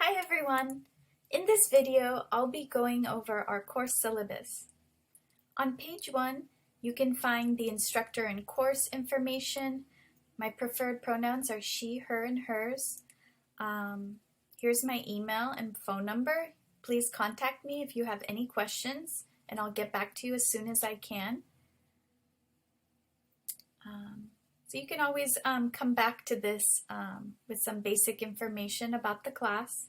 Hi everyone! In this video, I'll be going over our course syllabus. On page 1, you can find the instructor and course information. My preferred pronouns are she, her, and hers. Here's my email and phone number. Please contact me if you have any questions, and I'll get back to you as soon as I can. So you can always come back to this with some basic information about the class.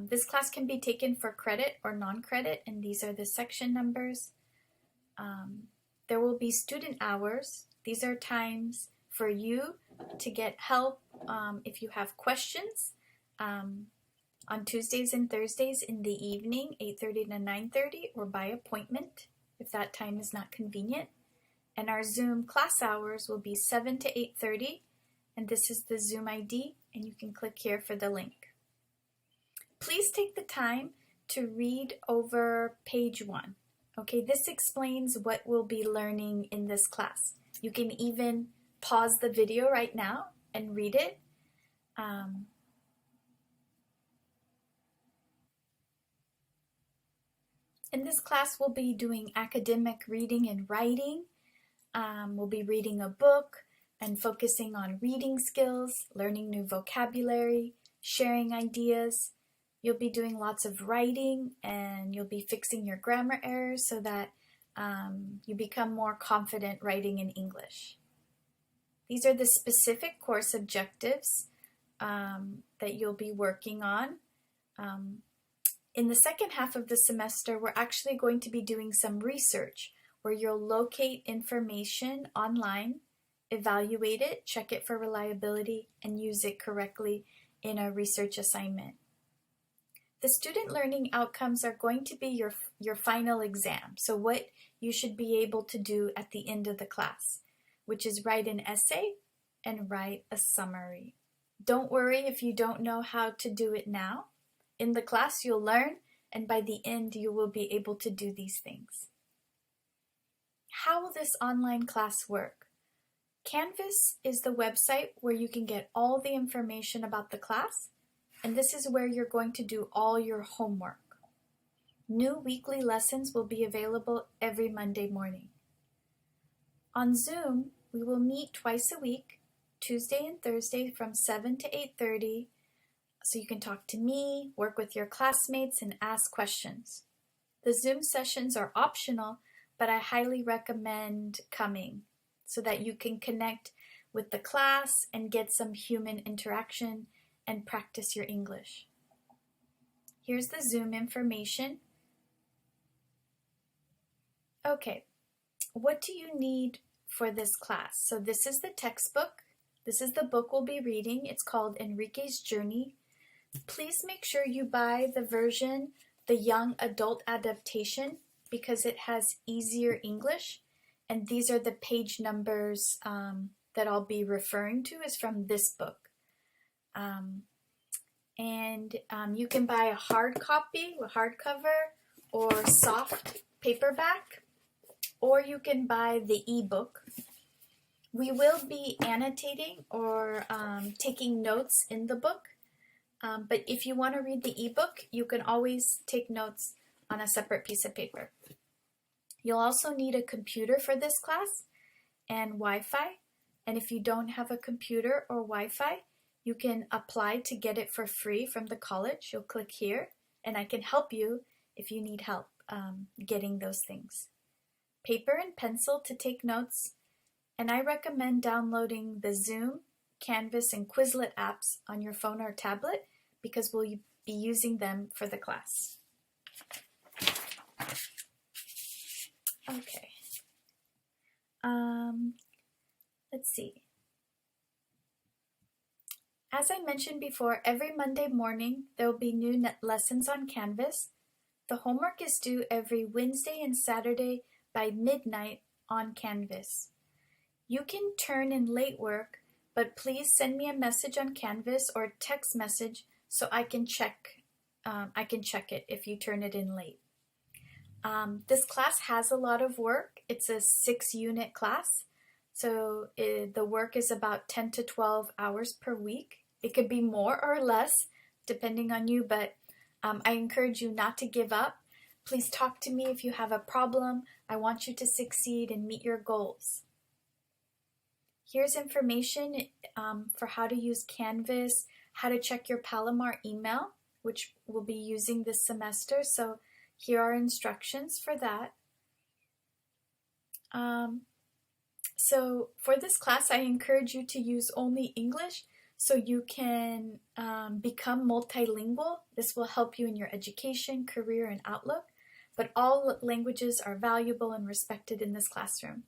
This class can be taken for credit or non-credit, and these are the section numbers. There will be student hours. These are times for you to get help if you have questions on Tuesdays and Thursdays in the evening, 8:30 to 9:30, or by appointment if that time is not convenient. And our Zoom class hours will be 7 to 8:30, and this is the Zoom ID, and you can click here for the link. Please take the time to read over page 1. Okay, this explains what we'll be learning in this class. You can even pause the video right now and read it. In this class, we'll be doing academic reading and writing. We'll be reading a book and focusing on reading skills, learning new vocabulary, sharing ideas. You'll be doing lots of writing, and you'll be fixing your grammar errors so that you become more confident writing in English. These are the specific course objectives that you'll be working on. In the second half of the semester, we're actually going to be doing some research where you'll locate information online, evaluate it, check it for reliability, and use it correctly in a research assignment. The student learning outcomes are going to be your final exam, so what you should be able to do at the end of the class, which is write an essay and write a summary. Don't worry if you don't know how to do it now. In the class you'll learn, and by the end you will be able to do these things. How will this online class work? Canvas is the website where you can get all the information about the class, and this is where you're going to do all your homework. New weekly lessons will be available every Monday morning. On Zoom, we will meet twice a week, Tuesday and Thursday from 7 to 8:30, so you can talk to me, work with your classmates, and ask questions. The Zoom sessions are optional, but I highly recommend coming so that you can connect with the class and get some human interaction and practice your English. Here's the Zoom information. Okay, what do you need for this class? So this is the textbook. This is the book we'll be reading. It's called Enrique's Journey. Please make sure you buy the version, the young adult adaptation, because it has easier English, and these are the page numbers that I'll be referring to is from this book. You can buy a hard copy, a hardcover, or soft paperback, or you can buy the ebook. We will be annotating or taking notes in the book, but if you want to read the ebook, you can always take notes on a separate piece of paper. You'll also need a computer for this class and Wi-Fi, and if you don't have a computer or Wi-Fi, you can apply to get it for free from the college. You'll click here, and I can help you if you need help getting those things. Paper and pencil to take notes, and I recommend downloading the Zoom, Canvas, and Quizlet apps on your phone or tablet because we'll be using them for the class. Okay. Let's see. As I mentioned before, every Monday morning there will be new lessons on Canvas. The homework is due every Wednesday and Saturday by midnight on Canvas. You can turn in late work, but please send me a message on Canvas or text message so I can check it if you turn it in late. This class has a lot of work. It's a 6-unit class, so the work is about 10 to 12 hours per week. It could be more or less, depending on you, but I encourage you not to give up. Please talk to me if you have a problem. I want you to succeed and meet your goals. Here's information for how to use Canvas, how to check your Palomar email, which we'll be using this semester. So here are instructions for that. So for this class, I encourage you to use only English so you can become multilingual. This will help you in your education, career, and outlook. But all languages are valuable and respected in this classroom.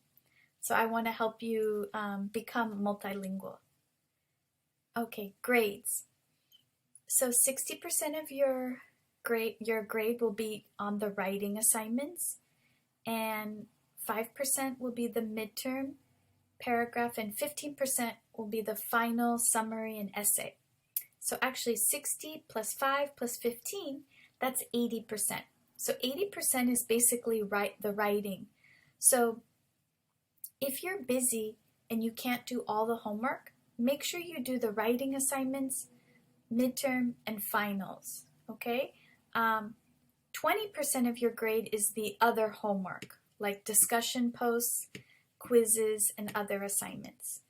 So I want to help you become multilingual. Okay, grades. So 60% of your grade will be on the writing assignments, and 5% will be the midterm paragraph, and 15% will be the final summary and essay. So actually 60 plus 5 plus 15, that's 80%. So 80% is basically the writing. So if you're busy and you can't do all the homework, make sure you do the writing assignments, midterm, and finals, okay? 20% of your grade is the other homework, like discussion posts, quizzes, and other assignments.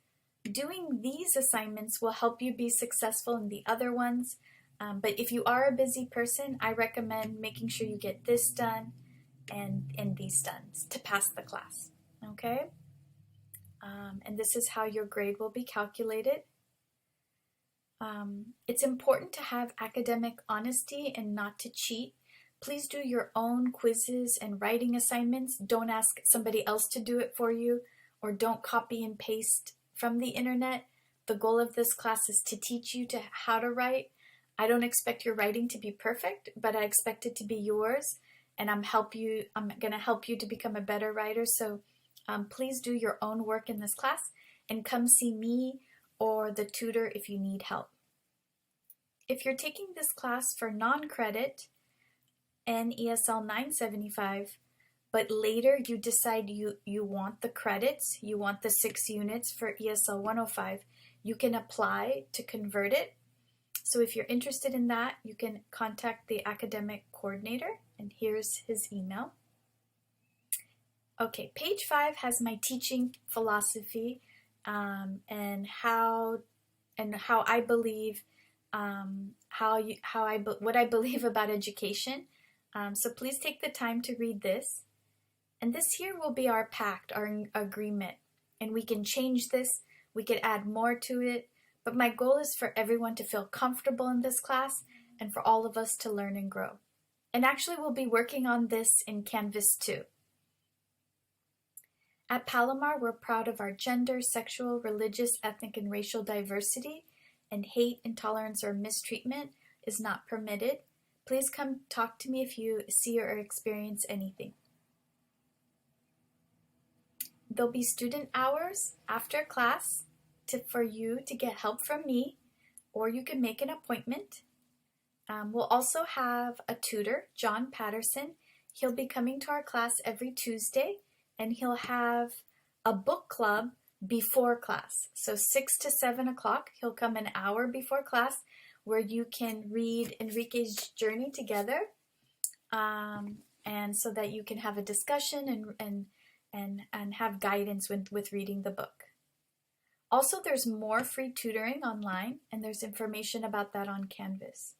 Doing these assignments will help you be successful in the other ones, but if you are a busy person, I recommend making sure you get this done and these done to pass the class, okay? And this is how your grade will be calculated. It's important to have academic honesty and not to cheat. Please do your own quizzes and writing assignments. Don't ask somebody else to do it for you, or don't copy and paste from the internet. The goal of this class is to teach you how to write. I don't expect your writing to be perfect, but I expect it to be yours, and I'm going to help you to become a better writer. So please do your own work in this class and come see me or the tutor if you need help. If you're taking this class for non-credit and ESL 975, but later you decide you want the credits, you want the 6 units for ESL 105, you can apply to convert it. So if you're interested in that, you can contact the academic coordinator, and here's his email. Okay, page 5 has my teaching philosophy and how I believe what I believe about education. So please take the time to read this. And this here will be our pact, our agreement. And we can change this, we could add more to it, but my goal is for everyone to feel comfortable in this class and for all of us to learn and grow. And actually we'll be working on this in Canvas too. At Palomar, we're proud of our gender, sexual, religious, ethnic, and racial diversity, and hate, intolerance, or mistreatment is not permitted. Please come talk to me if you see or experience anything. There'll be student hours after class for you to get help from me, or you can make an appointment. We'll also have a tutor, John Patterson. He'll be coming to our class every Tuesday, and he'll have a book club before class. So 6 to 7 o'clock, he'll come an hour before class where you can read Enrique's journey together, and so that you can have a discussion and have guidance with reading the book. Also, there's more free tutoring online, and there's information about that on Canvas.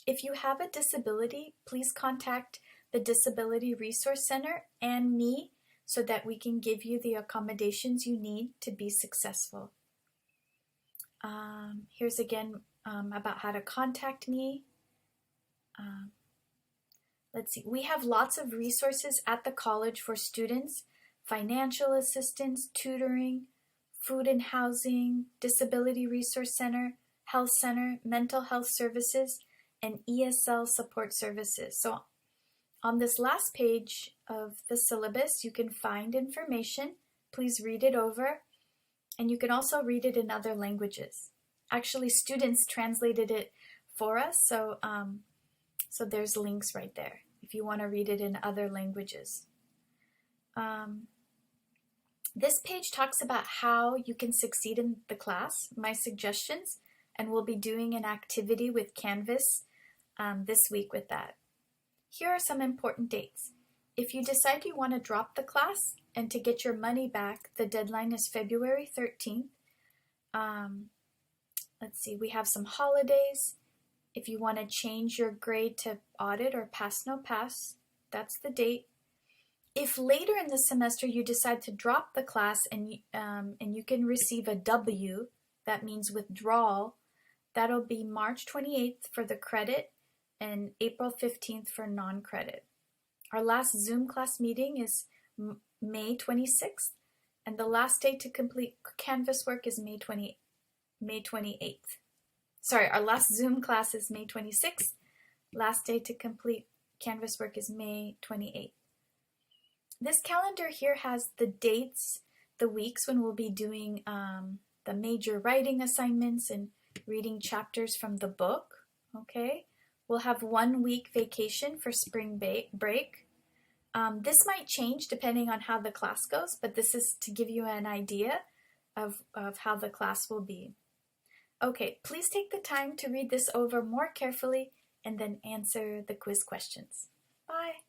If you have a disability, please contact the Disability Resource Center and me so that we can give you the accommodations you need to be successful. Here's again about how to contact me. Let's see, we have lots of resources at the college for students: financial assistance, tutoring, food and housing, Disability Resource Center, Health Center, mental health services, and ESL support services. So on this last page of the syllabus, you can find information. Please read it over, and you can also read it in other languages. Actually, students translated it for us, so there's links right there if you want to read it in other languages. This page talks about how you can succeed in the class, my suggestions, and we'll be doing an activity with Canvas this week with that. Here are some important dates. If you decide you want to drop the class and to get your money back, the deadline is February 13th. Let's see, we have some holidays. If you want to change your grade to audit or pass no pass, that's the date. If later in the semester you decide to drop the class and you can receive a W, that means withdrawal, that'll be March 28th for the credit and April 15th for non-credit. Our last Zoom class meeting is May 26th, and the last day to complete Canvas work is May 28th. Sorry, our last Zoom class is May 26th. Last day to complete Canvas work is May 28th. This calendar here has the dates, the weeks when we'll be doing the major writing assignments and reading chapters from the book, okay? We'll have 1 week vacation for spring break. This might change depending on how the class goes, but this is to give you an idea of how the class will be. Okay, please take the time to read this over more carefully and then answer the quiz questions. Bye.